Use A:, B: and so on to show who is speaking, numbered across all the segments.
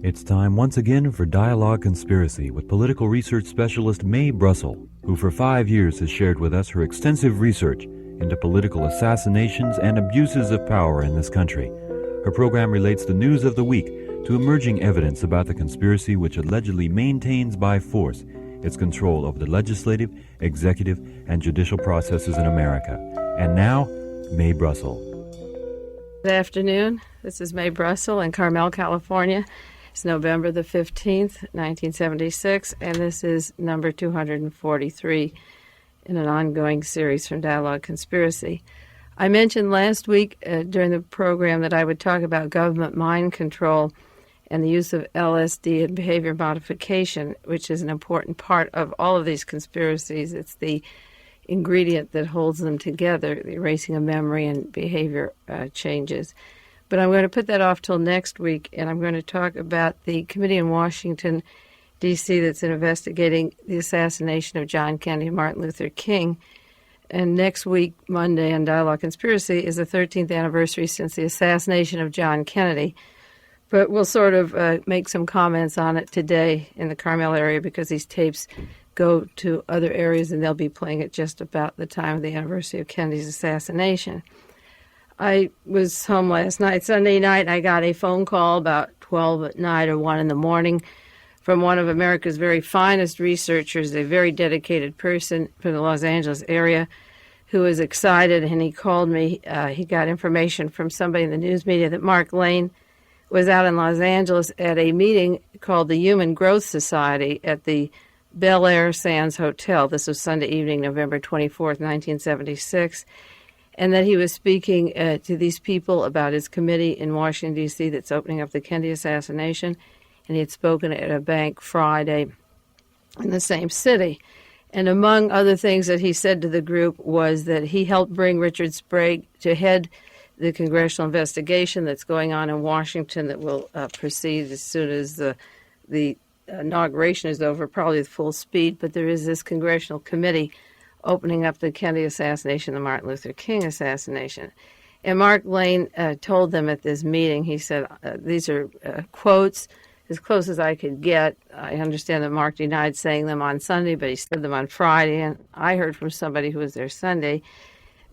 A: It's time once again for Dialogue Conspiracy with political research specialist Mae Brussell, who for 5 years has shared with us her extensive research into political assassinations and abuses of power in this country. Her program relates the news of the week to emerging evidence about the conspiracy which allegedly maintains by force its control over the legislative, executive, and judicial processes in America. And now, Mae Brussell.
B: Good afternoon. This is Mae Brussell in Carmel, California. It's November the 15th, 1976, and this is number 243 in an ongoing series from Dialogue Conspiracy. I mentioned last week during the program that I would talk about government mind control and the use of LSD and behavior modification, which is an important part of all of these conspiracies. It's the ingredient that holds them together, the erasing of memory and behavior changes. But I'm going to put that off till next week, and I'm going to talk about the committee in Washington, D.C. that's investigating the assassination of John Kennedy and Martin Luther King. And next week, Monday, on Dialogue Conspiracy, is the 13th anniversary since the assassination of John Kennedy. But we'll sort of make some comments on it today in the Carmel area because these tapes go to other areas and they'll be playing it just about the time of the anniversary of Kennedy's assassination. I was home last night, Sunday night, and I got a phone call about 12 at night or 1 in the morning from one of America's very finest researchers, a very dedicated person from the Los Angeles area who was excited, and he called me. He got information from somebody in the news media that Mark Lane was out in Los Angeles at a meeting called the Human Growth Society at the Bel Air Sands Hotel. This was Sunday evening, November 24th, 1976. And that he was speaking to these people about his committee in Washington, D.C. that's opening up the Kennedy assassination. And he had spoken at a bank Friday in the same city. And among other things that he said to the group was that he helped bring Richard Sprague to head the congressional investigation that's going on in Washington that will proceed as soon as the inauguration is over, probably with full speed. But there is this congressional committee opening up the Kennedy assassination, the Martin Luther King assassination. And Mark Lane told them at this meeting, he said, these are quotes as close as I could get. I understand that Mark denied saying them on Sunday, but he said them on Friday, and I heard from somebody who was there Sunday.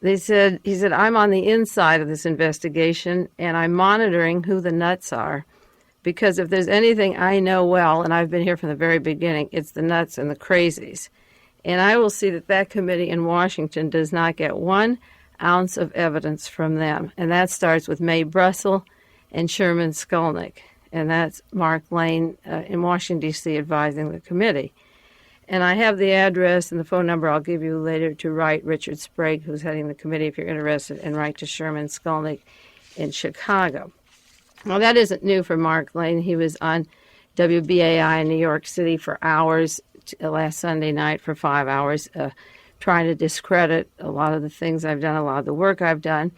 B: He said, I'm on the inside of this investigation, and I'm monitoring who the nuts are, because if there's anything I know well, and I've been here from the very beginning, it's the nuts and the crazies. And I will see that that committee in Washington does not get 1 ounce of evidence from them. And that starts with Mae Brussell and Sherman Skolnik. And that's Mark Lane in Washington, D.C., advising the committee. And I have the address and the phone number I'll give you later to write Richard Sprague, who's heading the committee, if you're interested, and write to Sherman Skolnik in Chicago. Well, that isn't new for Mark Lane. He was on WBAI in New York City for hours last Sunday night for 5 hours, trying to discredit a lot of the things I've done, a lot of the work I've done.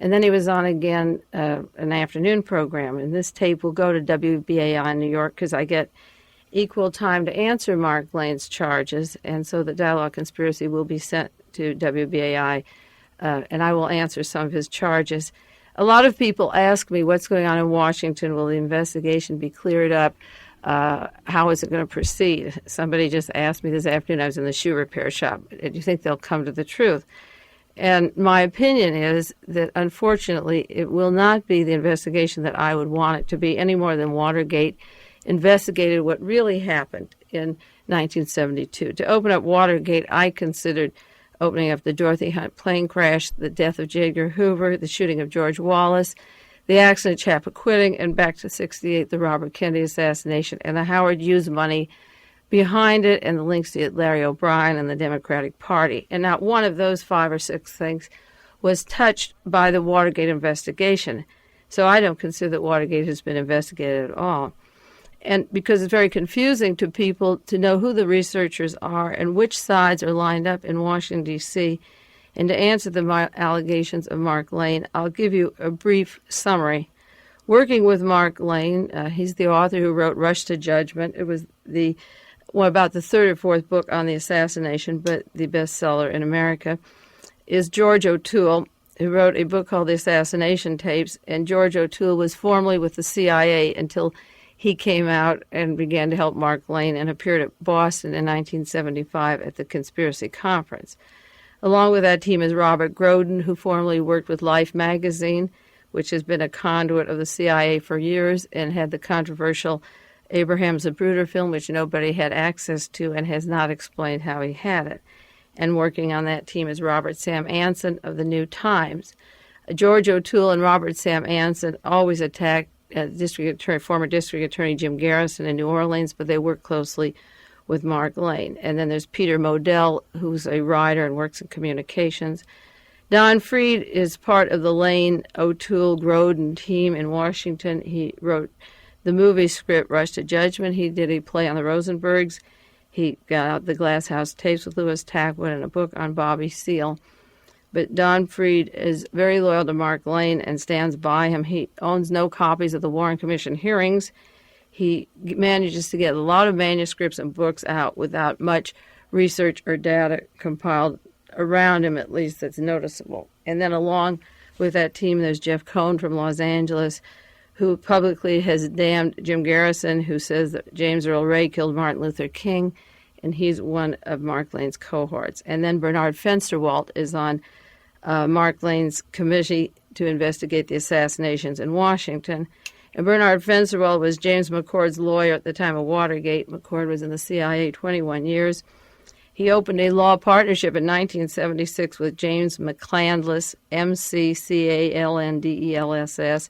B: And then he was on again an afternoon program. And this tape will go to WBAI in New York because I get equal time to answer Mark Lane's charges. And so the Dialogue Conspiracy will be sent to WBAI, and I will answer some of his charges. A lot of people ask me what's going on in Washington. Will the investigation be cleared up? How is it going to proceed? Somebody just asked me this afternoon. I was in the shoe repair shop. Do you think they'll come to the truth? And my opinion is that, unfortunately, it will not be the investigation that I would want it to be any more than Watergate investigated what really happened in 1972. To open up Watergate, I considered opening up the Dorothy Hunt plane crash, the death of J. Edgar Hoover, the shooting of George Wallace, the accident Chappaquiddick, and back to 1968, the Robert Kennedy assassination, and the Howard Hughes money behind it, and the links to Larry O'Brien and the Democratic Party. And not one of those 5 or 6 things was touched by the Watergate investigation. So I don't consider that Watergate has been investigated at all. And because it's very confusing to people to know who the researchers are and which sides are lined up in Washington, D.C., and to answer the allegations of Mark Lane, I'll give you a brief summary. Working with Mark Lane, he's the author who wrote Rush to Judgment. It was about the 3rd or 4th book on the assassination, but the bestseller in America, is George O'Toole, who wrote a book called The Assassination Tapes. And George O'Toole was formerly with the CIA until he came out and began to help Mark Lane and appeared at Boston in 1975 at the Conspiracy Conference. Along with that team is Robert Groden, who formerly worked with Life magazine, which has been a conduit of the CIA for years and had the controversial Abraham Zapruder film, which nobody had access to and has not explained how he had it. And working on that team is Robert Sam Anson of the New Times. George O'Toole and Robert Sam Anson always attacked former District Attorney Jim Garrison in New Orleans, but they work closely with Mark Lane. And then there's Peter Modell, who's a writer and works in communications. Don Freed is part of the Lane, O'Toole, Groden team in Washington. He wrote the movie script Rush to Judgment. He did a play on the Rosenbergs. He got out the Glass House tapes with Louis Tackwood and a book on Bobby Seale. But Don Freed is very loyal to Mark Lane and stands by him. He owns no copies of the Warren Commission hearings. He manages to get a lot of manuscripts and books out without much research or data compiled around him, at least, that's noticeable. And then along with that team, there's Jeff Cohn from Los Angeles, who publicly has damned Jim Garrison, who says that James Earl Ray killed Martin Luther King, and he's one of Mark Lane's cohorts. And then Bernard Fensterwalt is on Mark Lane's committee to investigate the assassinations in Washington. And Bernard Fensterwalt was James McCord's lawyer at the time of Watergate. McCord was in the CIA 21 years. He opened a law partnership in 1976 with James McCandless, McCandless,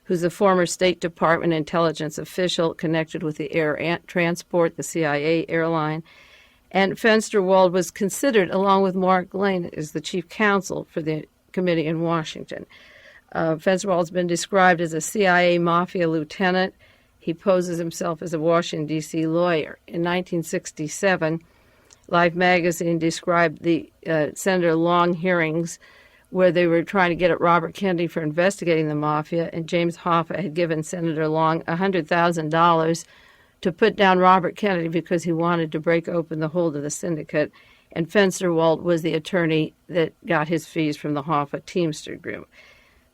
B: who's a former State Department intelligence official connected with the Air Transport, the CIA airline. And Fensterwald was considered, along with Mark Lane, as the chief counsel for the committee in Washington. Fensterwald's been described as a CIA mafia lieutenant. He poses himself as a Washington, D.C. lawyer. In 1967, Life magazine described the Senator Long hearings where they were trying to get at Robert Kennedy for investigating the mafia, and James Hoffa had given Senator Long $100,000 to put down Robert Kennedy because he wanted to break open the hold of the syndicate, and Fensterwald was the attorney that got his fees from the Hoffa Teamster Group.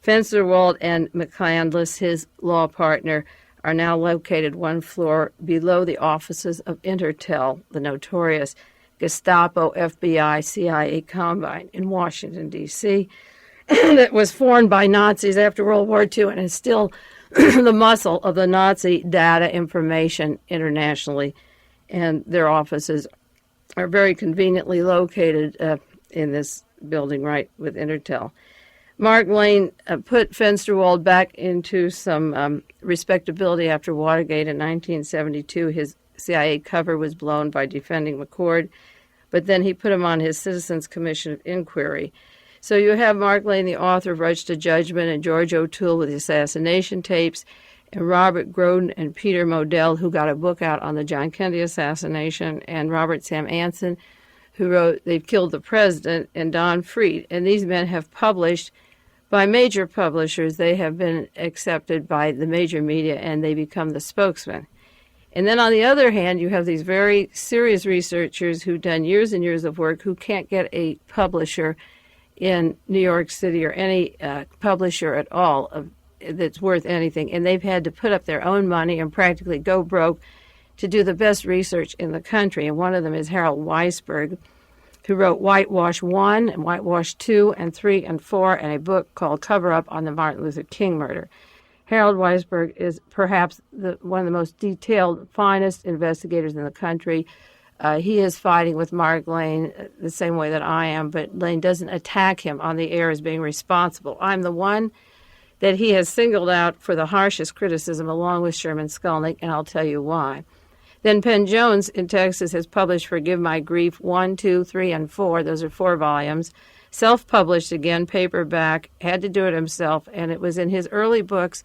B: Fensterwald and McCandless, his law partner, are now located one floor below the offices of Intertel, the notorious Gestapo, FBI, CIA combine in Washington, D.C., that was formed by Nazis after World War II and is still the muscle of the Nazi data information internationally. And their offices are very conveniently located in this building right with Intertel. Mark Lane put Fensterwald back into some respectability after Watergate in 1972. His CIA cover was blown by defending McCord, but then he put him on his Citizens Commission of Inquiry. So you have Mark Lane, the author of Rush to Judgment, and George O'Toole with the assassination tapes, and Robert Groden and Peter Modell, who got a book out on the John Kennedy assassination, and Robert Sam Anson, who wrote They've Killed the President, and Don Freed. And these men have published by major publishers. They have been accepted by the major media, and they become the spokesman. And then on the other hand, you have these very serious researchers who've done years and years of work who can't get a publisher in New York City or any publisher at all that's worth anything. And they've had to put up their own money and practically go broke to do the best research in the country. And one of them is Harold Weisberg, who wrote Whitewash 1 and Whitewash 2 and 3 and 4 and a book called Cover Up on the Martin Luther King Murder. Harold Weisberg is perhaps one of the most detailed, finest investigators in the country. He is fighting with Mark Lane the same way that I am, but Lane doesn't attack him on the air as being responsible. I'm the one that he has singled out for the harshest criticism along with Sherman Skolnik, and I'll tell you why. Then Penn Jones in Texas has published Forgive My Grief 1, 2, 3, and 4. Those are 4 volumes. Self-published again, paperback, had to do it himself, and it was in his early books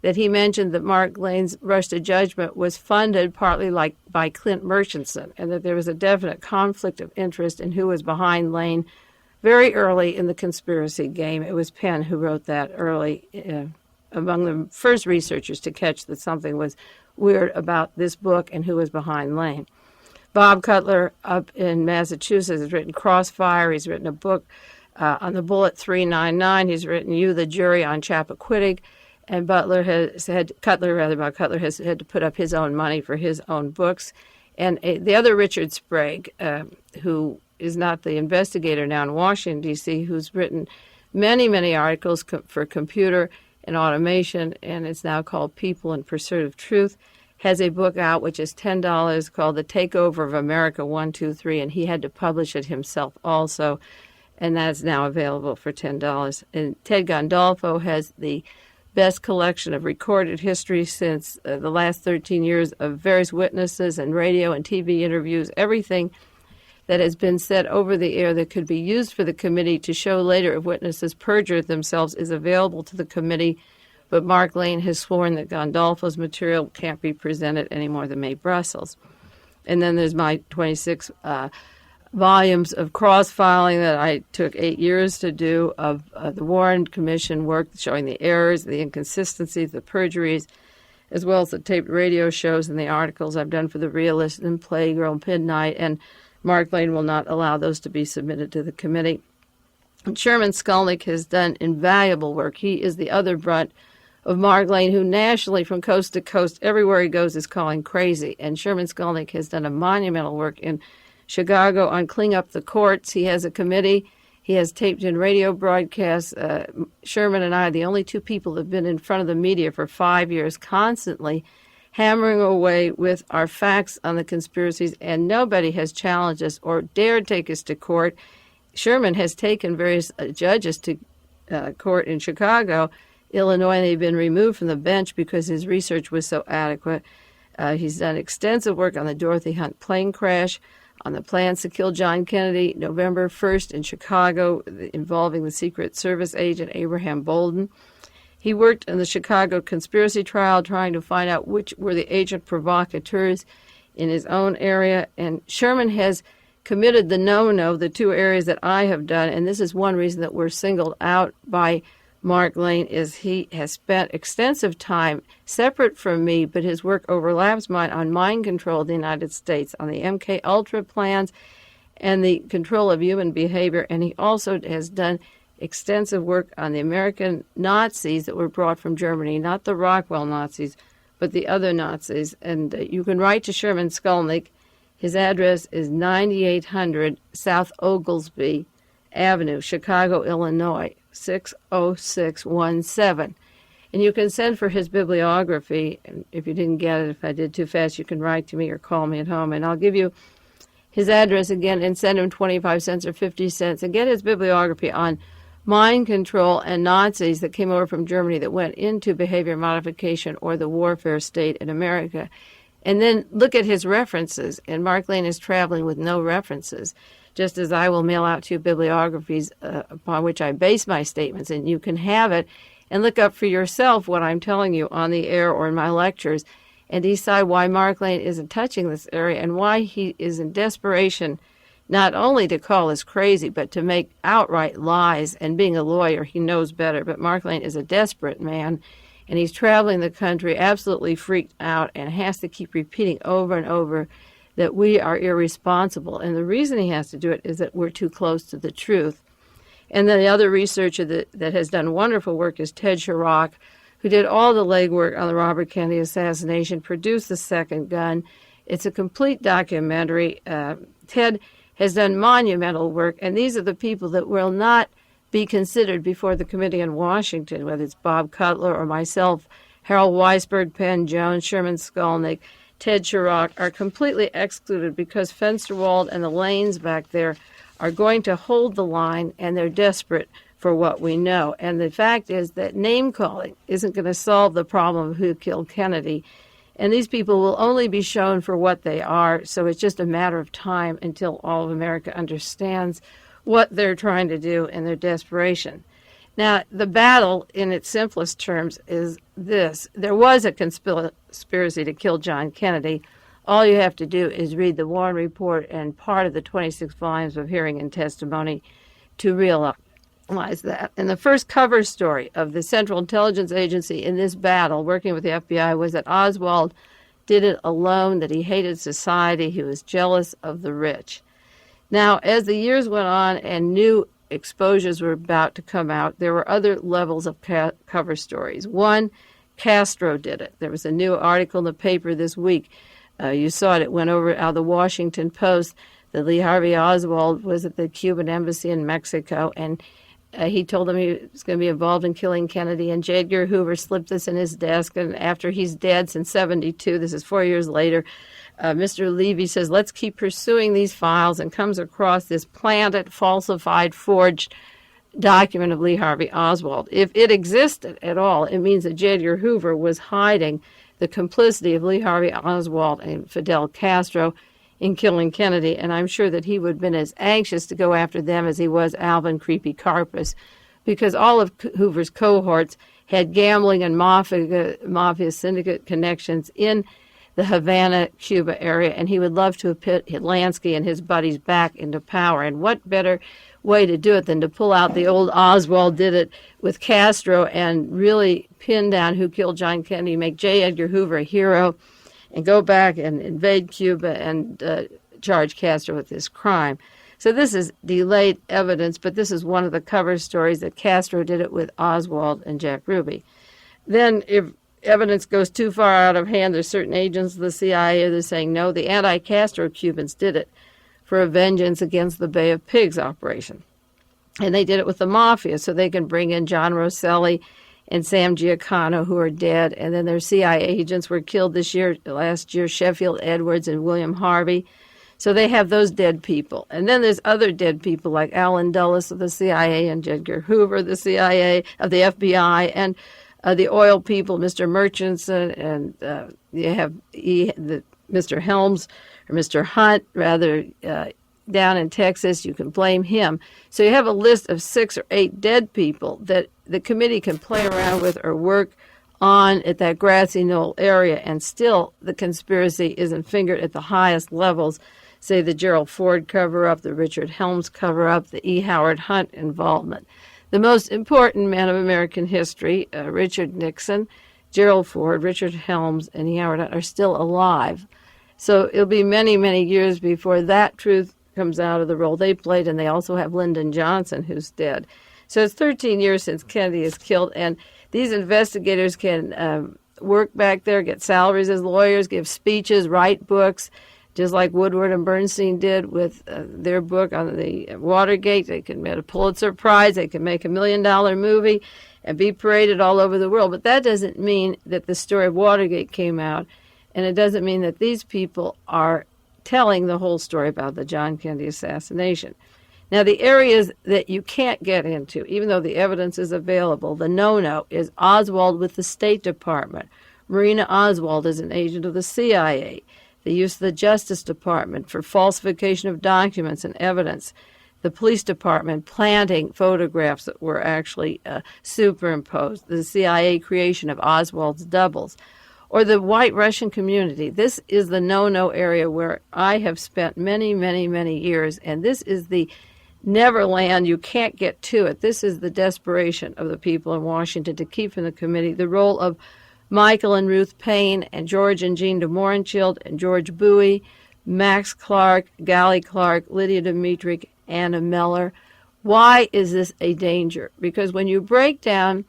B: that he mentioned that Mark Lane's Rush to Judgment was funded partly by Clint Murchison, and that there was a definite conflict of interest in who was behind Lane very early in the conspiracy game. It was Penn who wrote that early, among the first researchers to catch that something was weird about this book and who was behind Lane. Bob Cutler up in Massachusetts has written Crossfire. He's written a book on the Bullet 399. He's written You, the Jury on Chappaquiddick. and Cutler has had to put up his own money for his own books. And the other Richard Sprague, who is not the investigator now in Washington, D.C., who's written many, many articles for computer and automation, and it's now called People in Pursuit of Truth, has a book out which is $10 called The Takeover of America 1, 2, 3, and he had to publish it himself also, and that's now available for $10. And Ted Gondalfo has the best collection of recorded history since the last 13 years of various witnesses and radio and TV interviews, everything that has been said over the air that could be used for the committee to show later if witnesses perjured themselves is available to the committee. But Mark Lane has sworn that Gondalfo's material can't be presented any more than Mae Brussell's. And then there's my 26 volumes of cross-filing that I took 8 years to do of the Warren Commission work showing the errors, the inconsistencies, the perjuries, as well as the taped radio shows and the articles I've done for The Realist and Playgirl Midnight. And Mark Lane will not allow those to be submitted to the committee. And Sherman Skolnik has done invaluable work. He is the other brunt of Mark Lane, who nationally, from coast to coast, everywhere he goes, is calling crazy. And Sherman Skolnik has done a monumental work in Chicago on cleaning up the courts. He has a committee. He has taped in radio broadcasts. Sherman and I are the only two people that have been in front of the media for 5 years, constantly hammering away with our facts on the conspiracies, and nobody has challenged us or dared take us to court. Sherman has taken various judges to court in Chicago, Illinois, and they've been removed from the bench because his research was so adequate. He's done extensive work on the Dorothy Hunt plane crash, on the plans to kill John Kennedy, November 1st in Chicago, involving the Secret Service agent Abraham Bolden. He worked in the Chicago conspiracy trial trying to find out which were the agent provocateurs in his own area. And Sherman has committed the no-no, the two areas that I have done, and this is one reason that we're singled out by Mark Lane, is he has spent extensive time separate from me, but his work overlaps mine on mind control of the United States, on the MK Ultra plans and the control of human behavior. And he also has done extensive work on the American Nazis that were brought from Germany, not the Rockwell Nazis, but the other Nazis. And you can write to Sherman Skolnik. His address is 9800 South Oglesby Avenue, Chicago, Illinois, 60617. And you can send for his bibliography. And if you didn't get it, if I did too fast, you can write to me or call me at home, and I'll give you his address again and send him 25 cents or 50 cents and get his bibliography on mind control and Nazis that came over from Germany that went into behavior modification or the warfare state in America. And then look at his references. And Mark Lane is traveling with no references, just as I will mail out to you bibliographies upon which I base my statements. And you can have it and look up for yourself what I'm telling you on the air or in my lectures and decide why Mark Lane isn't touching this area and why he is in desperation not only to call us crazy, but to make outright lies. And being a lawyer, he knows better. But Mark Lane is a desperate man, and he's traveling the country absolutely freaked out and has to keep repeating over and over that we are irresponsible. And the reason he has to do it is that we're too close to the truth. And then the other researcher that has done wonderful work is Ted Chirac, who did all the legwork on the Robert Kennedy assassination, produced The Second Gun. It's a complete documentary. Ted has done monumental work, and these are the people that will not be considered before the committee in Washington, whether it's Bob Cutler or myself, Harold Weisberg, Penn Jones, Sherman Skolnik, Ted Chirac, are completely excluded because Fensterwald and the Lanes back there are going to hold the line, and they're desperate for what we know. And the fact is that name-calling isn't going to solve the problem of who killed Kennedy. And these people will only be shown for what they are, so it's just a matter of time until all of America understands what they're trying to do in their desperation. Now, the battle, in its simplest terms, is this. There was a conspiracy to kill John Kennedy. All you have to do is read the Warren Report and part of the 26 volumes of hearing and testimony to realize that. And the first cover story of the Central Intelligence Agency in this battle, working with the FBI, was that Oswald did it alone, that he hated society, he was jealous of the rich. Now, as the years went on and new exposures were about to come out, there were other levels of cover stories. One, Castro did it. There was a new article in the paper this week. You saw it. It went over out of the Washington Post that Lee Harvey Oswald was at the Cuban embassy in Mexico, and he told them he was going to be involved in killing Kennedy, and J. Edgar Hoover slipped this in his desk, and after he's dead since 1972, this is 4 years later, Mr. Levy says, let's keep pursuing these files, and comes across this planted, falsified, forged document of Lee Harvey Oswald. If it existed at all, it means that J. Edgar Hoover was hiding the complicity of Lee Harvey Oswald and Fidel Castro in killing Kennedy, and I'm sure that he would have been as anxious to go after them as he was Alvin Creepy Karpis, because all of Hoover's cohorts had gambling and mafia syndicate connections in the Havana, Cuba area, and he would love to have put Lansky and his buddies back into power. And what better way to do it than to pull out the old Oswald did it with Castro and really pin down who killed John Kennedy, make J. Edgar Hoover a hero, and go back and invade Cuba and charge Castro with this crime. So this is delayed evidence, but this is one of the cover stories that Castro did it with Oswald and Jack Ruby. Then if evidence goes too far out of hand, there's certain agents of the CIA that are saying, no, the anti-Castro Cubans did it for a vengeance against the Bay of Pigs operation. And they did it with the mafia so they can bring in John Rosselli and Sam Giancana, who are dead. And then their CIA agents were killed last year, Sheffield Edwards and William Harvey. So they have those dead people. And then there's other dead people like Allen Dulles of the CIA and Edgar Hoover, the CIA, of the FBI, and the oil people, Mr. Murchison, and you have Mr. Helms, or Mr. Hunt, rather, down in Texas. You can blame him. So you have a list of 6 or 8 dead people that the committee can play around with or work on at that grassy knoll area, and still the conspiracy isn't fingered at the highest levels, say the Gerald Ford cover-up, the Richard Helms cover-up, the E. Howard Hunt involvement. The most important men of American history, Richard Nixon, Gerald Ford, Richard Helms, and E. Howard Hunt, are still alive. So it'll be many, many years before that truth comes out of the role they played, and they also have Lyndon Johnson, who's dead. So it's 13 years since Kennedy is killed, and these investigators can work back there, get salaries as lawyers, give speeches, write books, just like Woodward and Bernstein did with their book on the Watergate. They can get a Pulitzer Prize, they can make $1 million movie and be paraded all over the world. But that doesn't mean that the story of Watergate came out, and it doesn't mean that these people are telling the whole story about the John Kennedy assassination. Now, the areas that you can't get into, even though the evidence is available, the no-no is Oswald with the State Department, Marina Oswald is an agent of the CIA, the use of the Justice Department for falsification of documents and evidence, the police department planting photographs that were actually superimposed, the CIA creation of Oswald's doubles, or the white Russian community. This is the no-no area where I have spent many, many, many years, and this is the Neverland. You can't get to it. This is the desperation of the people in Washington to keep in the committee the role of Michael and Ruth Payne and George and Jean de Mohrenschildt and George Bowie, Max Clark, Gally Clark, Lydia Dmitrik, Anna Miller. Why is this a danger? Because when you break down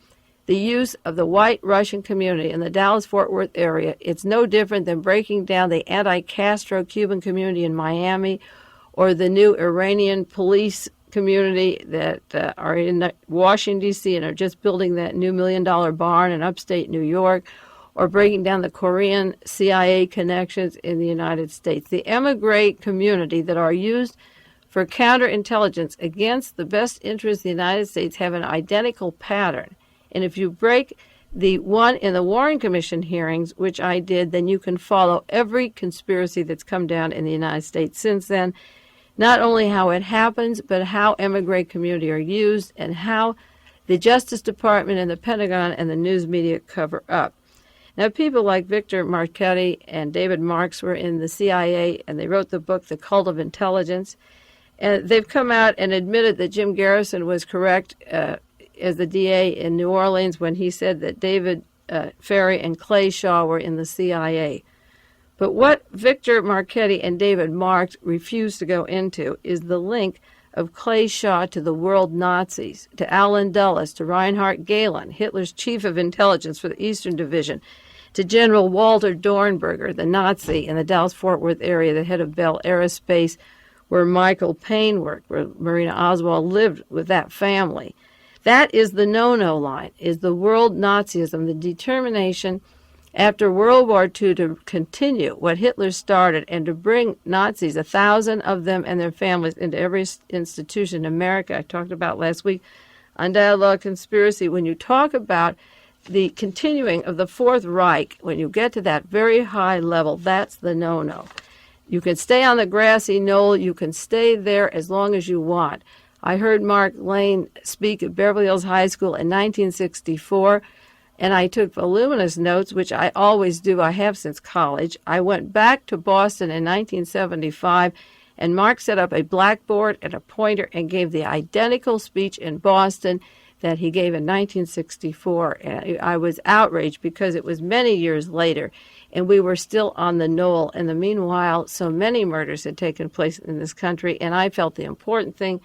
B: the use of the white Russian community in the Dallas-Fort Worth area, it's no different than breaking down the anti-Castro Cuban community in Miami or the new Iranian police community that are in Washington, D.C. and are just building that new $1 million barn in upstate New York, or breaking down the Korean CIA connections in the United States. The emigre community that are used for counterintelligence against the best interests of the United States have an identical pattern. And if you break the one in the Warren Commission hearings, which I did, then you can follow every conspiracy that's come down in the United States since then. Not only how it happens, but how emigre community are used and how the Justice Department and the Pentagon and the news media cover up. Now, people like Victor Marchetti and David Marks were in the CIA, and they wrote the book, The Cult of Intelligence. And they've come out and admitted that Jim Garrison was correct as the DA in New Orleans when he said that David Ferry and Clay Shaw were in the CIA. But what Victor Marchetti and David Marks refused to go into is the link of Clay Shaw to the world Nazis, to Alan Dulles, to Reinhard Gehlen, Hitler's chief of intelligence for the Eastern Division, to General Walter Dornberger, the Nazi in the Dallas-Fort Worth area, the head of Bell Aerospace, where Michael Payne worked, where Marina Oswald lived with that family. That is the no-no line, is the world Nazism, the determination after World War II to continue what Hitler started and to bring Nazis, 1,000 of them and their families, into every institution in America. I talked about last week on Dialogue Conspiracy. When you talk about the continuing of the Fourth Reich, when you get to that very high level, that's the no-no. You can stay on the grassy knoll. You can stay there as long as you want. I heard Mark Lane speak at Beverly Hills High School in 1964, and I took voluminous notes, which I always do. I have since college. I went back to Boston in 1975, and Mark set up a blackboard and a pointer and gave the identical speech in Boston that he gave in 1964. And I was outraged because it was many years later, and we were still on the knoll. In the meanwhile, so many murders had taken place in this country, and I felt the important thing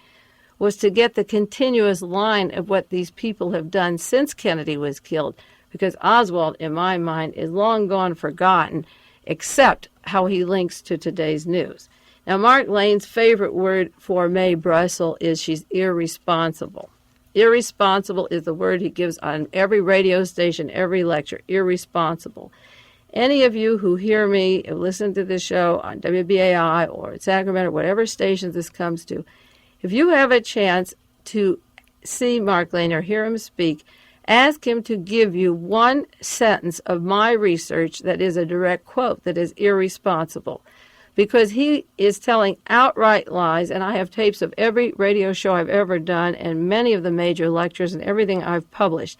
B: was to get the continuous line of what these people have done since Kennedy was killed, because Oswald, in my mind, is long gone forgotten, except how he links to today's news. Now, Mark Lane's favorite word for Mae Brussell is she's irresponsible. Irresponsible is the word he gives on every radio station, every lecture, irresponsible. Any of you who hear me, who listen to this show on WBAI or in Sacramento, whatever stations this comes to, if you have a chance to see Mark Lane or hear him speak, ask him to give you one sentence of my research that is a direct quote, that is irresponsible. Because he is telling outright lies, and I have tapes of every radio show I've ever done and many of the major lectures and everything I've published.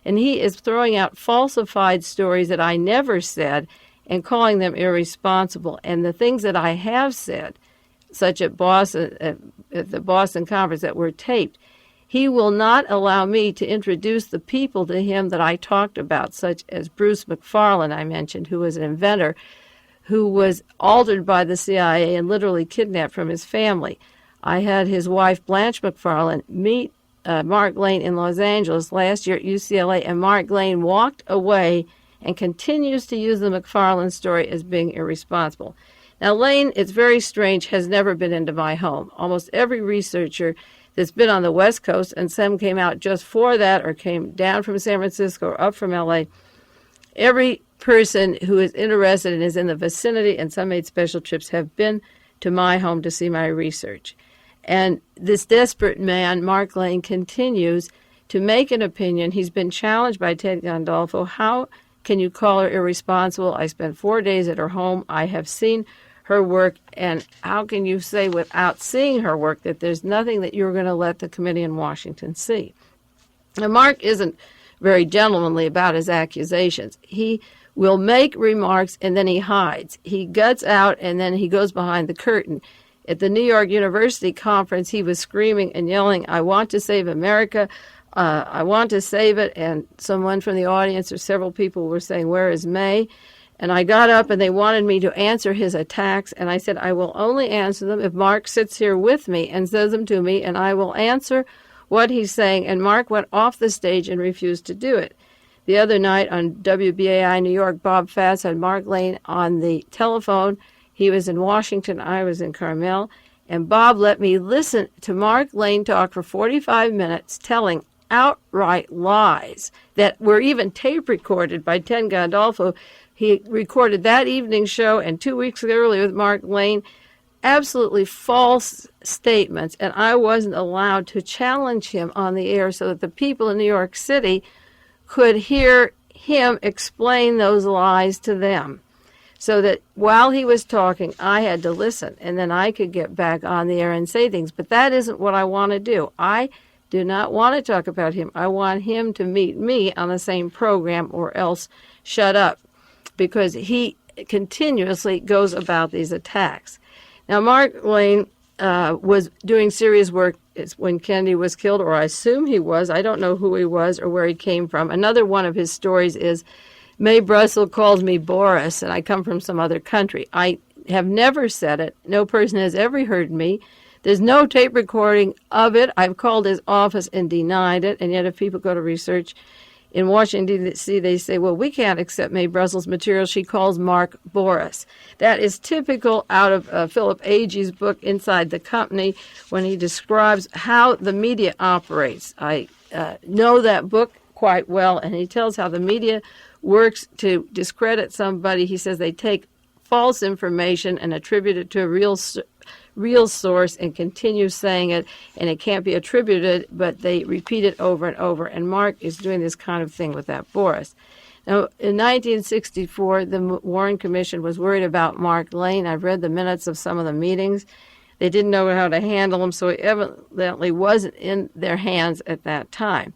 B: And he is throwing out falsified stories that I never said and calling them irresponsible. And the things that I have said, such at the Boston conference that were taped, he will not allow me to introduce the people to him that I talked about, such as Bruce McFarland, I mentioned, who was an inventor, who was altered by the CIA and literally kidnapped from his family. I had his wife, Blanche McFarland, meet Mark Lane in Los Angeles last year at UCLA, and Mark Lane walked away and continues to use the McFarland story as being irresponsible. Now, Lane, it's very strange, has never been into my home. Almost every researcher that's been on the West Coast, and some came out just for that or came down from San Francisco or up from LA, every person who is interested and is in the vicinity, and some made special trips, have been to my home to see my research. And this desperate man, Mark Lane, continues to make an opinion. He's been challenged by Ted Gondalfo. How can you call her irresponsible? I spent 4 days at her home. I have seen her work, and how can you say without seeing her work that there's nothing that you're going to let the committee in Washington see? Now, Mark isn't very gentlemanly about his accusations. He will make remarks and then he hides. He guts out and then he goes behind the curtain. At the New York University conference, he was screaming and yelling, "I want to save America. I want to save it." And someone from the audience or several people were saying, "Where is Mae?" And I got up and they wanted me to answer his attacks. And I said, I will only answer them if Mark sits here with me and says them to me, and I will answer what he's saying. And Mark went off the stage and refused to do it. The other night on WBAI New York, Bob Fatz had Mark Lane on the telephone. He was in Washington. I was in Carmel. And Bob let me listen to Mark Lane talk for 45 minutes, telling outright lies that were even tape recorded by Ted Gondalfo. He recorded that evening show, and 2 weeks earlier with Mark Lane, absolutely false statements, and I wasn't allowed to challenge him on the air so that the people in New York City could hear him explain those lies to them. So that while he was talking, I had to listen, and then I could get back on the air and say things. But that isn't what I want to do. I do not want to talk about him. I want him to meet me on the same program, or else shut up, because he continuously goes about these attacks. Now, Mark Lane was doing serious work when Kennedy was killed, or I assume he was. I don't know who he was or where he came from. Another one of his stories is, Mae Brussell calls me Boris, and I come from some other country. I have never said it. No person has ever heard me. There's no tape recording of it. I've called his office and denied it, and yet if people go to research in Washington, D.C., they say, well, we can't accept Mae Brussell's material. She calls Mark Boris. That is typical out of Philip Agee's book, Inside the Company, when he describes how the media operates. I know that book quite well, and he tells how the media works to discredit somebody. He says they take false information and attribute it to a real source and continue saying it, and it can't be attributed, but they repeat it over and over. And Mark is doing this kind of thing with that Boris. Now, in 1964, the Warren Commission was worried about Mark Lane. I've read the minutes of some of the meetings. They didn't know how to handle him, so he evidently wasn't in their hands at that time.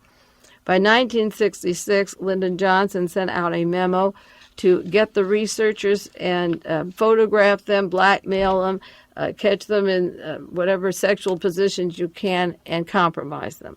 B: By 1966, Lyndon Johnson sent out a memo to get the researchers and photograph them, blackmail them, catch them in whatever sexual positions you can, and compromise them.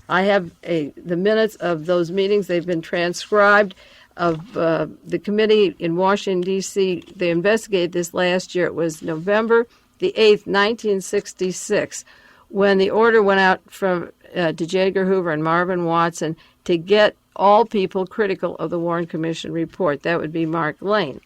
B: I have the minutes of those meetings. They've been transcribed of the committee in Washington, D.C. They investigated this last year. It was November the 8th, 1966, when the order went out from to J. Edgar Hoover and Marvin Watson to get all people critical of the Warren Commission report. That would be Mark Lane.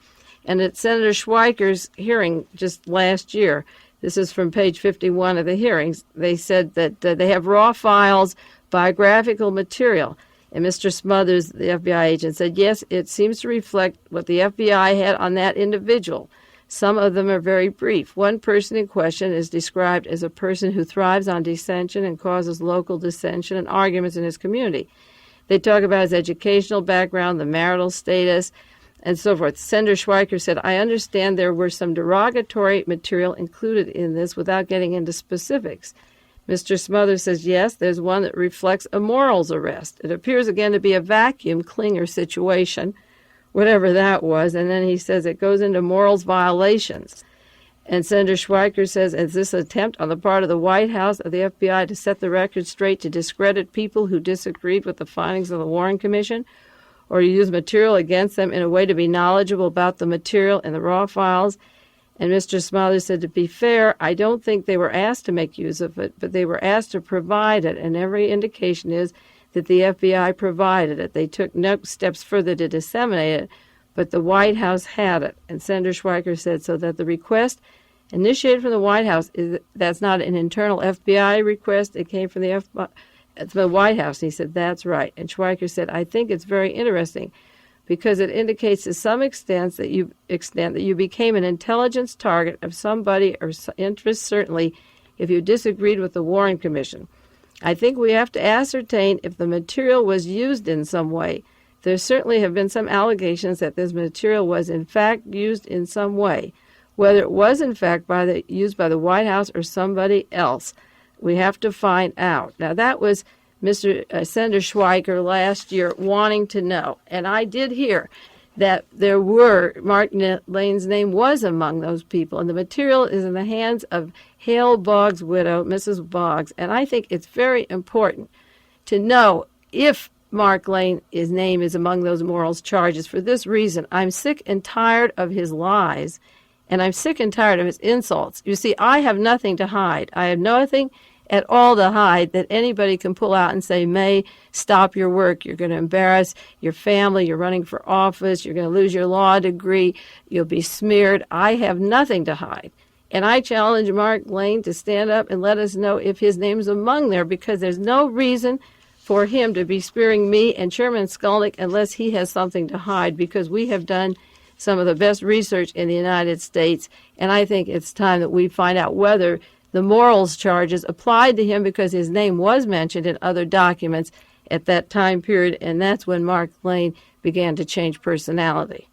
B: And at Senator Schweiker's hearing just last year, this is from page 51 of the hearings, they said that they have raw files, biographical material. And Mr. Smothers, the FBI agent, said, yes, it seems to reflect what the FBI had on that individual. Some of them are very brief. One person in question is described as a person who thrives on dissension and causes local dissension and arguments in his community. They talk about his educational background, the marital status, and so forth. Senator Schweiker said, I understand there were some derogatory material included in this without getting into specifics. Mr. Smothers says, yes, there's one that reflects a morals arrest. It appears again to be a vacuum clinger situation, whatever that was. And then he says it goes into morals violations. And Senator Schweiker says, is this an attempt on the part of the White House or the FBI to set the record straight to discredit people who disagreed with the findings of the Warren Commission, or to use material against them in a way to be knowledgeable about the material in the raw files? And Mr. Smothers said, to be fair, I don't think they were asked to make use of it, but they were asked to provide it, and every indication is that the FBI provided it. They took no steps further to disseminate it, but the White House had it. And Senator Schweiker said, so that the request initiated from the White House, that's not an internal FBI request, it came from the White House. And he said, that's right. And Schweiker said, I think it's very interesting because it indicates to some extent that you became an intelligence target of somebody or interest, certainly if you disagreed with the Warren Commission. I think we have to ascertain if the material was used in some way. There certainly have been some allegations that this material was in fact used in some way. Whether it was in fact used by the White House or somebody else, we have to find out. Now that was Senator Schweiker last year wanting to know, and I did hear that Mark Lane's name was among those people, and the material is in the hands of Hale Boggs' widow, Mrs. Boggs, and I think it's very important to know if Mark Lane's name is among those morals charges. For this reason, I'm sick and tired of his lies, and I'm sick and tired of his insults. You see, I have nothing to hide. I have nothing at all to hide that anybody can pull out and say, Mae, stop your work. You're going to embarrass your family. You're running for office. You're going to lose your law degree. You'll be smeared. I have nothing to hide. And I challenge Mark Lane to stand up and let us know if his name's among there, because there's no reason for him to be spearing me and Sherman Skolnik unless he has something to hide, because we have done some of the best research in the United States, and I think it's time that we find out whether the morals charges applied to him, because his name was mentioned in other documents at that time period, and that's when Mark Lane began to change personality.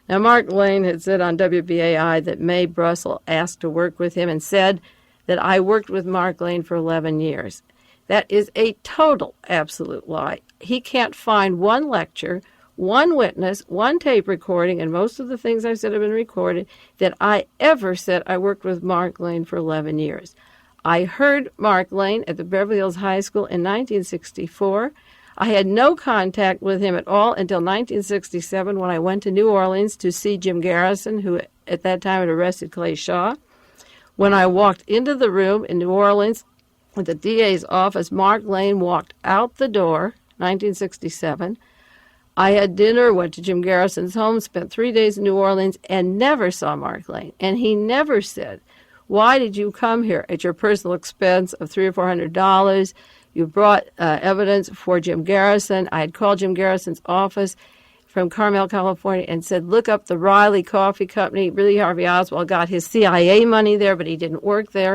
B: Now, Mark Lane had said on WBAI that Mae Brussell asked to work with him and said that I worked with Mark Lane for 11 years. That is a total, absolute lie. He can't find one lecture, one witness, one tape recording, and most of the things I said have been recorded, that I ever said I worked with Mark Lane for 11 years. I heard Mark Lane at the Beverly Hills High School in 1964. I had no contact with him at all until 1967 when I went to New Orleans to see Jim Garrison, who at that time had arrested Clay Shaw. When I walked into the room in New Orleans at the DA's office, Mark Lane walked out the door, 1967. I had dinner, went to Jim Garrison's home, spent 3 days in New Orleans, and never saw Mark Lane. And he never said, why did you come here at your personal expense of $300 or $400? You brought evidence for Jim Garrison. I had called Jim Garrison's office from Carmel, California, and said, look up the Riley Coffee Company. Really, Harvey Oswald got his CIA money there, but he didn't work there.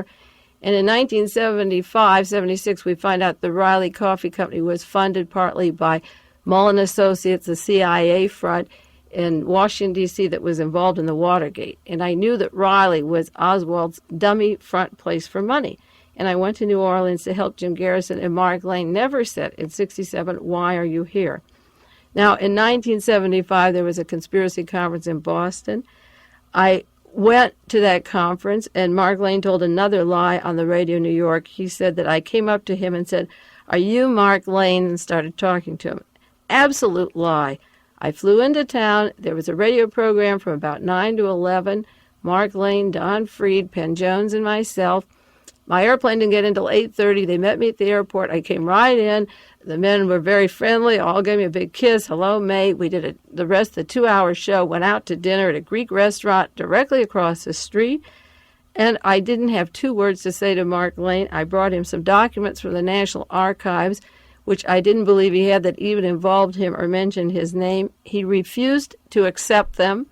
B: And in 1975, 76, we find out the Riley Coffee Company was funded partly by Mullen Associates, the CIA front in Washington, D.C., that was involved in the Watergate. And I knew that Riley was Oswald's dummy front place for money. And I went to New Orleans to help Jim Garrison, and Mark Lane never said in 67, why are you here? Now, in 1975, there was a conspiracy conference in Boston. I went to that conference, and Mark Lane told another lie on the radio in New York. He said that I came up to him and said, are you Mark Lane? And started talking to him. Absolute lie. I flew into town. There was a radio program from about 9 to 11. Mark Lane, Don Freed, Penn Jones, and myself. My airplane didn't get in until 8:30. They met me at the airport. I came right in. The men were very friendly. All gave me a big kiss. Hello, mate. We did the rest of the 2-hour show. Went out to dinner at a Greek restaurant directly across the street. And I didn't have 2 words to say to Mark Lane. I brought him some documents from the National Archives, which I didn't believe he had, that even involved him or mentioned his name. He refused to accept them,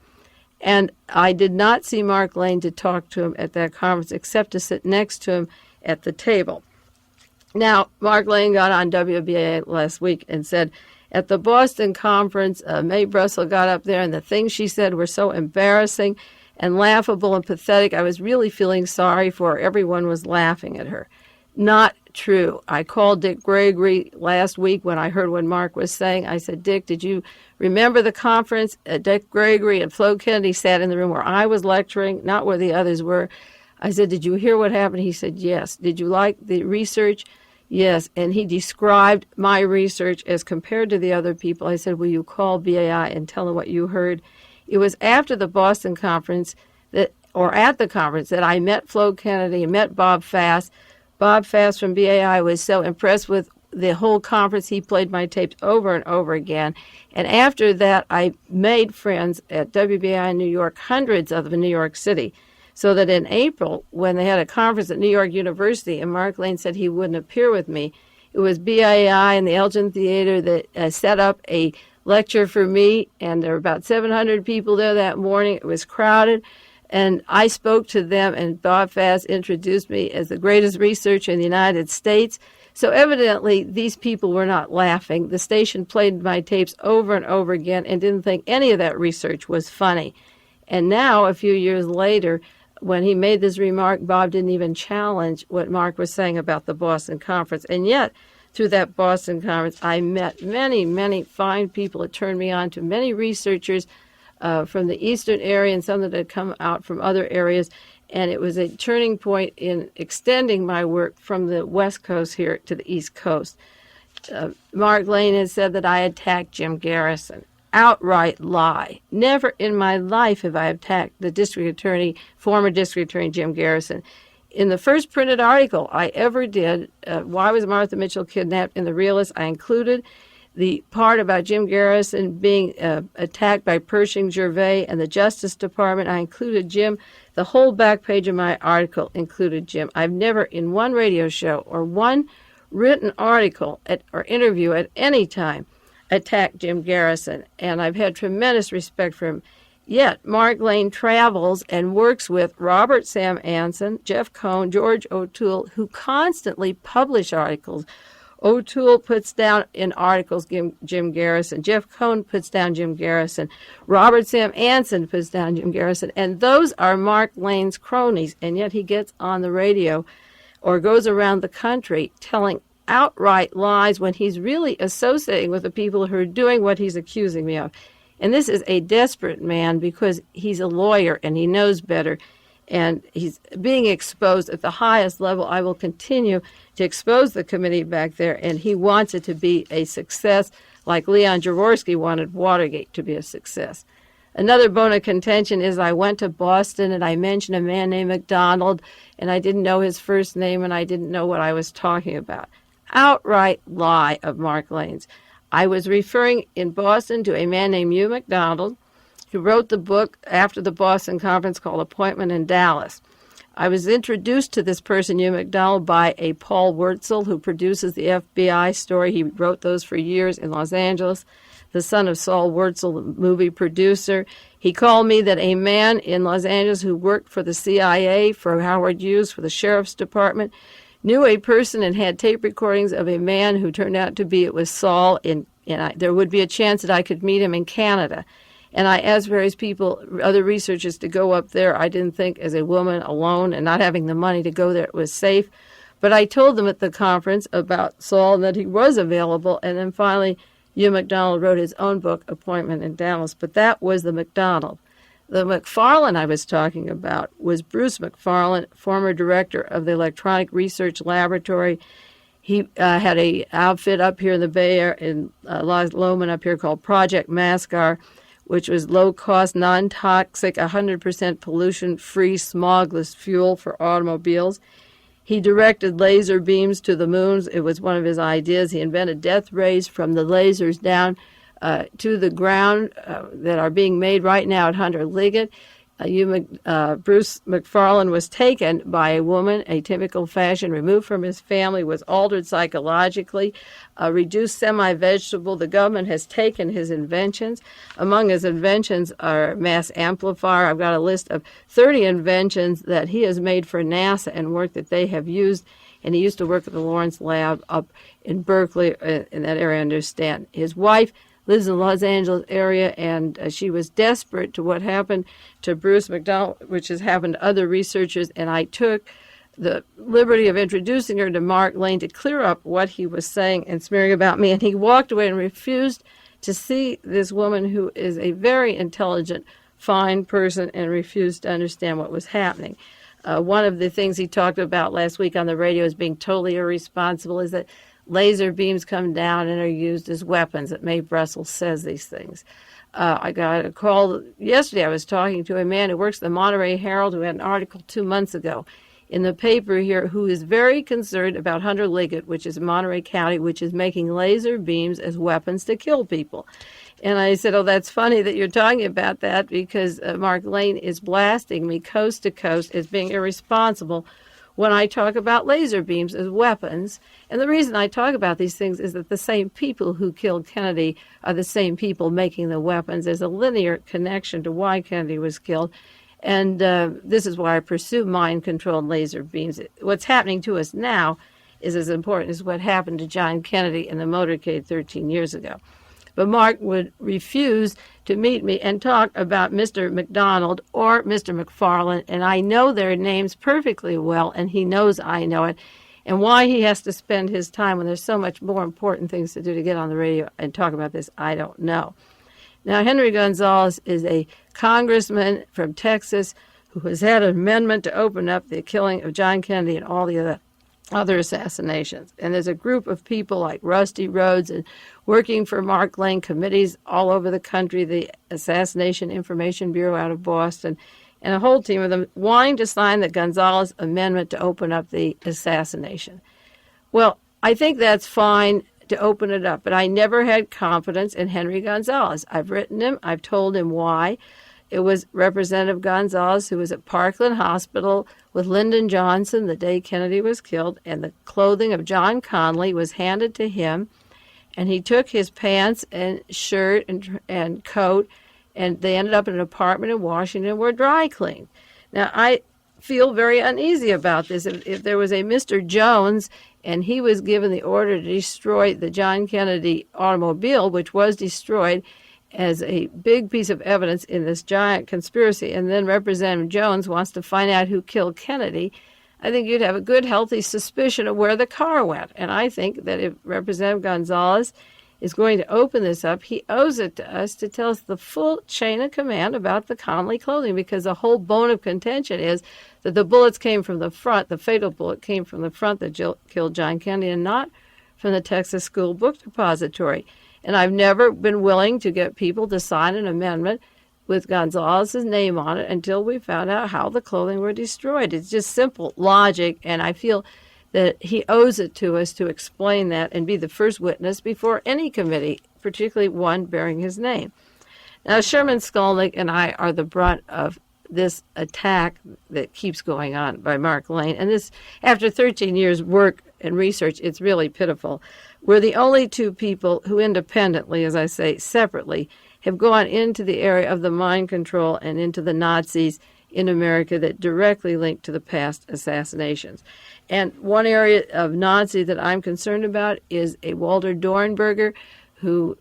B: and I did not see Mark Lane to talk to him at that conference except to sit next to him at the table. Now, Mark Lane got on WBA last week and said, at the Boston conference, Mae Brussell got up there, and the things she said were so embarrassing and laughable and pathetic. I was really feeling sorry for her. Everyone was laughing at her. Not true. I called Dick Gregory last week when I heard what Mark was saying. I said, Dick, did you remember the conference? Dick Gregory and Flo Kennedy sat in the room where I was lecturing, not where the others were. I said, did you hear what happened? He said, yes. Did you like the research? Yes. And he described my research as compared to the other people. I said, will you call BAI and tell them what you heard? It was after the Boston conference at the conference that I met Flo Kennedy and met Bob Fass. Bob Fass from BAI was so impressed with the whole conference, he played my tapes over and over again. And after that, I made friends at WBAI in New York, hundreds of them in New York City, so that in April, when they had a conference at New York University, and Mark Lane said he wouldn't appear with me, it was BAI and the Elgin Theater that set up a lecture for me, and there were about 700 people there that morning. It was crowded. And I spoke to them, and Bob Fass introduced me as the greatest researcher in the United States. So evidently, these people were not laughing. The station played my tapes over and over again and didn't think any of that research was funny. And now, a few years later, when he made this remark, Bob didn't even challenge what Mark was saying about the Boston conference. And yet, through that Boston conference, I met many, many fine people. It turned me on to many researchers from the eastern area and some that had come out from other areas. And it was a turning point in extending my work from the West Coast here to the East Coast. Mark Lane has said that I attacked Jim Garrison. Outright lie. Never in my life have I attacked the district attorney, former district attorney Jim Garrison. In the first printed article I ever did, Why Was Martha Mitchell Kidnapped, in the Realist, I included the part about Jim Garrison being attacked by Pershing Gervais and the Justice Department. I included Jim. The whole back page of my article included Jim. I've never, in one radio show or one written article or interview at any time, attacked Jim Garrison, and I've had tremendous respect for him. Yet, Mark Lane travels and works with Robert Sam Anson, Jeff Cohn, George O'Toole, who constantly publish articles. O'Toole puts down in articles Jim Garrison. Jeff Cohn puts down Jim Garrison. Robert Sam Anson puts down Jim Garrison. And those are Mark Lane's cronies. And yet he gets on the radio or goes around the country telling outright lies when he's really associating with the people who are doing what he's accusing me of. And this is a desperate man because he's a lawyer and he knows better. And he's being exposed at the highest level. I will continue to expose the committee back there, and he wants it to be a success, like Leon Jaworski wanted Watergate to be a success. Another bone of contention is I went to Boston and I mentioned a man named McDonald, and I didn't know his first name and I didn't know what I was talking about. Outright lie of Mark Lane's. I was referring in Boston to a man named Hugh McDonald, who wrote the book after the Boston conference called Appointment in Dallas. I was introduced to this person, Hugh McDonald, by a Paul Wurtzel, who produces the FBI story. He wrote those for years in Los Angeles, the son of Saul Wurtzel, the movie producer. He called me that a man in Los Angeles who worked for the CIA, for Howard Hughes, for the Sheriff's Department, knew a person and had tape recordings of a man who turned out to be, it was Saul, and there would be a chance that I could meet him in Canada. And I asked various people, other researchers, to go up there. I didn't think as a woman alone and not having the money to go there it was safe. But I told them at the conference about Saul and that he was available. And then finally, Hugh McDonald wrote his own book, Appointment in Dallas. But that was the McDonald. The McFarland I was talking about was Bruce McFarland, former director of the Electronic Research Laboratory. He had an outfit up here in the Bay Area, in Lomond up here, called Project Mascar, which was low-cost, non-toxic, 100% pollution-free, smogless fuel for automobiles. He directed laser beams to the moons. It was one of his ideas. He invented death rays from the lasers down to the ground that are being made right now at Hunter Liggett. Bruce McFarland was taken by a woman, atypical fashion, removed from his family, was altered psychologically, reduced semi-vegetable. The government has taken his inventions. Among his inventions are mass amplifier. I've got a list of 30 inventions that he has made for NASA and work that they have used. And he used to work at the Lawrence Lab up in Berkeley, in that area, I understand. His wife lives in the Los Angeles area, and she was desperate to what happened to Bruce McDonald, which has happened to other researchers, and I took the liberty of introducing her to Mark Lane to clear up what he was saying and smearing about me, and he walked away and refused to see this woman who is a very intelligent, fine person, and refused to understand what was happening. One of the things he talked about last week on the radio as being totally irresponsible is that laser beams come down and are used as weapons, that Mae Brussell says these things. I got a call yesterday. I was talking to a man who works at the Monterey Herald who had an article 2 months ago in the paper here who is very concerned about Hunter Liggett, which is Monterey County, which is making laser beams as weapons to kill people. And I said, oh, that's funny that you're talking about that because Mark Lane is blasting me coast to coast as being irresponsible when I talk about laser beams as weapons. And the reason I talk about these things is that the same people who killed Kennedy are the same people making the weapons. There's a linear connection to why Kennedy was killed. And this is why I pursue mind-controlled laser beams. What's happening to us now is as important as what happened to John Kennedy in the motorcade 13 years ago. But Mark would refuse to meet me and talk about Mr. McDonald or Mr. McFarland, and I know their names perfectly well, and he knows I know it. And why he has to spend his time when there's so much more important things to do to get on the radio and talk about this, I don't know. Now, Henry Gonzales is a congressman from Texas who has had an amendment to open up the killing of John Kennedy and all the other assassinations. And there's a group of people like Rusty Rhodes and working for Mark Lane committees all over the country, the Assassination Information Bureau out of Boston, and a whole team of them wanting to sign the Gonzales Amendment to open up the assassination. Well, I think that's fine to open it up, but I never had confidence in Henry Gonzales. I've written him. I've told him why. It was Representative Gonzales who was at Parkland Hospital with Lyndon Johnson the day Kennedy was killed, and the clothing of John Connally was handed to him, and he took his pants and shirt and coat, and they ended up in an apartment in Washington and were dry cleaned. Now, I feel very uneasy about this. If there was a Mr. Jones and he was given the order to destroy the John Kennedy automobile, which was destroyed, as a big piece of evidence in this giant conspiracy, and then Representative Jones wants to find out who killed Kennedy, I think you'd have a good, healthy suspicion of where the car went. And I think that if Representative Gonzales is going to open this up, he owes it to us to tell us the full chain of command about the Connally clothing, because the whole bone of contention is that the bullets came from the front, the fatal bullet came from the front that killed John Kennedy, and not from the Texas School Book Depository. And I've never been willing to get people to sign an amendment with Gonzales' name on it until we found out how the clothing were destroyed. It's just simple logic, and I feel that he owes it to us to explain that and be the first witness before any committee, particularly one bearing his name. Now, Sherman Skolnik and I are the brunt of this attack that keeps going on by Mark Lane. And this, after 13 years' work and research, it's really pitiful. We're the only two people who independently, as I say, separately, have gone into the area of the mind control and into the Nazis in America that directly link to the past assassinations. And one area of Nazi that I'm concerned about is a Walter Dornberger, who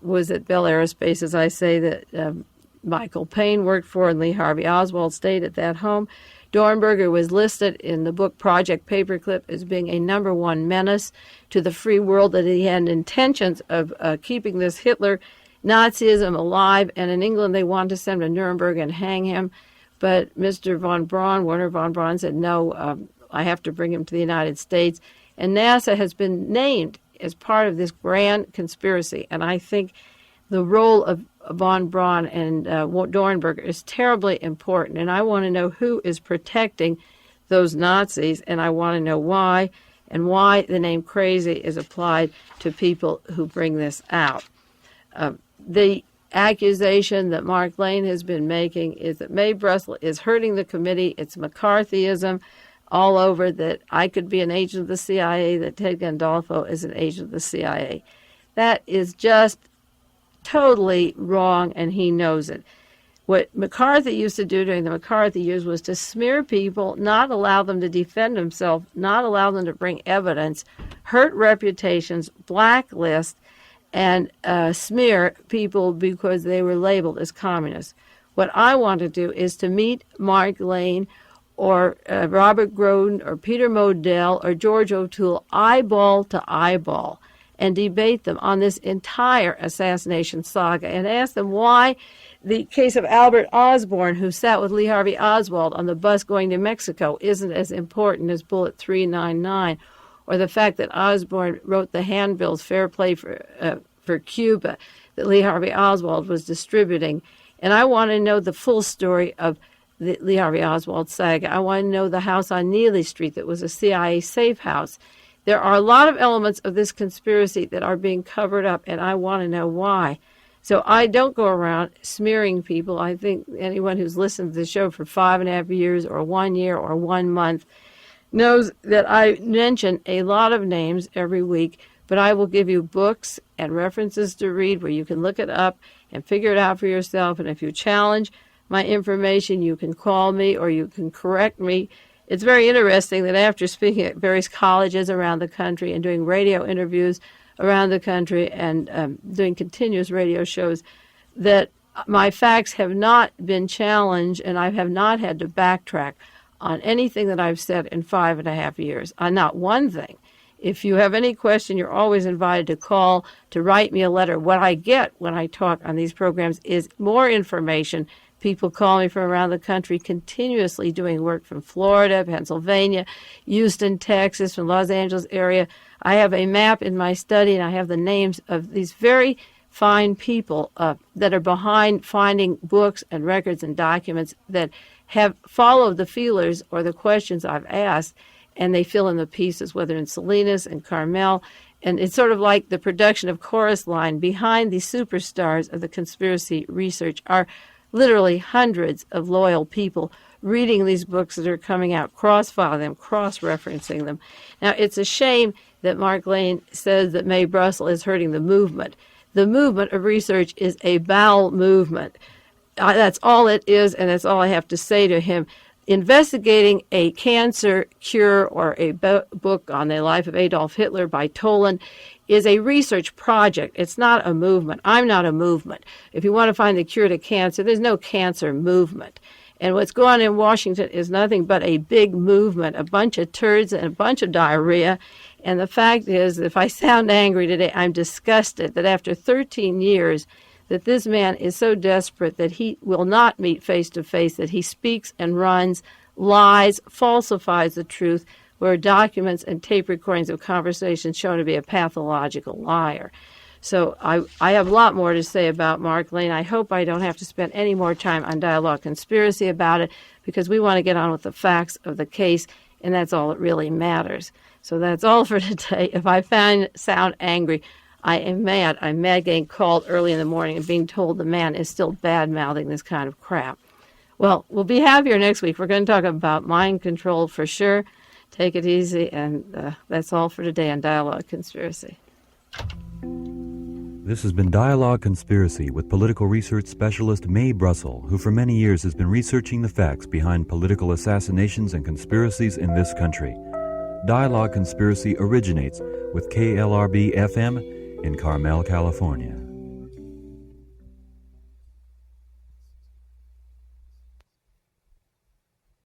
B: was at Bell Aerospace, as I say, that Michael Payne worked for, and Lee Harvey Oswald stayed at that home. Dornberger was listed in the book Project Paperclip as being a #1 menace to the free world, that he had intentions of keeping this Hitler Nazism alive, and in England they wanted to send him to Nuremberg and hang him. But Mr. von Braun, Werner von Braun, said, no, I have to bring him to the United States. And NASA has been named as part of this grand conspiracy. And I think the role of von Braun and Dornberger is terribly important. And I want to know who is protecting those Nazis, and I want to know why, and why the name crazy is applied to people who bring this out. The accusation that Mark Lane has been making is that Mae Brussell is hurting the committee. It's McCarthyism all over, that I could be an agent of the CIA, that Ted Gondalfo is an agent of the CIA. That is just totally wrong, and he knows it. What McCarthy used to do during the McCarthy years was to smear people, not allow them to defend themselves, not allow them to bring evidence, hurt reputations, blacklist, and smear people because they were labeled as communists. What I want to do is to meet Mark Lane or Robert Groden or Peter Modell or George O'Toole eyeball to eyeball and debate them on this entire assassination saga and ask them why the case of Albert Osborne, who sat with Lee Harvey Oswald on the bus going to Mexico, isn't as important as Bullet 399, or the fact that Osborne wrote the handbills, Fair Play for Cuba, that Lee Harvey Oswald was distributing. And I want to know the full story of the Lee Harvey Oswald saga. I want to know the house on Neely Street that was a CIA safe house. There are a lot of elements of this conspiracy that are being covered up, and I want to know why. So I don't go around smearing people. I think anyone who's listened to the show for 5.5 years or 1 year or 1 month knows that I mention a lot of names every week, but I will give you books and references to read where you can look it up and figure it out for yourself. And if you challenge my information, you can call me or you can correct me. It's very interesting that after speaking at various colleges around the country and doing radio interviews around the country and doing continuous radio shows, that my facts have not been challenged, and I have not had to backtrack on anything that I've said in 5.5 years, on not one thing. If you have any question, you're always invited to call, to write me a letter. What I get when I talk on these programs is more information. People call me from around the country, continuously doing work from Florida, Pennsylvania, Houston, Texas, from Los Angeles area. I have a map in my study, and I have the names of these very fine people that are behind finding books and records and documents that have followed the feelers or the questions I've asked, and they fill in the pieces, whether in Salinas and Carmel. And it's sort of like the production of Chorus Line. Behind these superstars of the conspiracy research are literally hundreds of loyal people reading these books that are coming out, cross-filing them, cross-referencing them. Now, it's a shame that Mark Lane says that Mae Brussell is hurting the movement. The movement of research is a bowel movement. That's all it is, and that's all I have to say to him. Investigating a cancer cure or a book on the life of Adolf Hitler by Toland is a research project. It's not a movement. I'm not a movement. If you want to find the cure to cancer, there's no cancer movement. And what's going on in Washington is nothing but a big movement, a bunch of turds and a bunch of diarrhea. And the fact is, if I sound angry today, I'm disgusted that after 13 years, that this man is so desperate that he will not meet face to face, that he speaks and runs, lies, falsifies the truth, where documents and tape recordings of conversations shown to be a pathological liar. So I have a lot more to say about Mark Lane. I hope I don't have to spend any more time on dialogue conspiracy about it, because we want to get on with the facts of the case, and that's all that really matters. So that's all for today. If I sound angry, I am mad. I'm mad getting called early in the morning and being told the man is still bad-mouthing this kind of crap. Well, we'll be happier next week. We're going to talk about mind control for sure. Take it easy, and that's all for today on Dialogue Conspiracy.
A: This has been Dialogue Conspiracy with political research specialist Mae Brussell, who for many years has been researching the facts behind political assassinations and conspiracies in this country. Dialogue Conspiracy originates with KLRB FM in Carmel, California.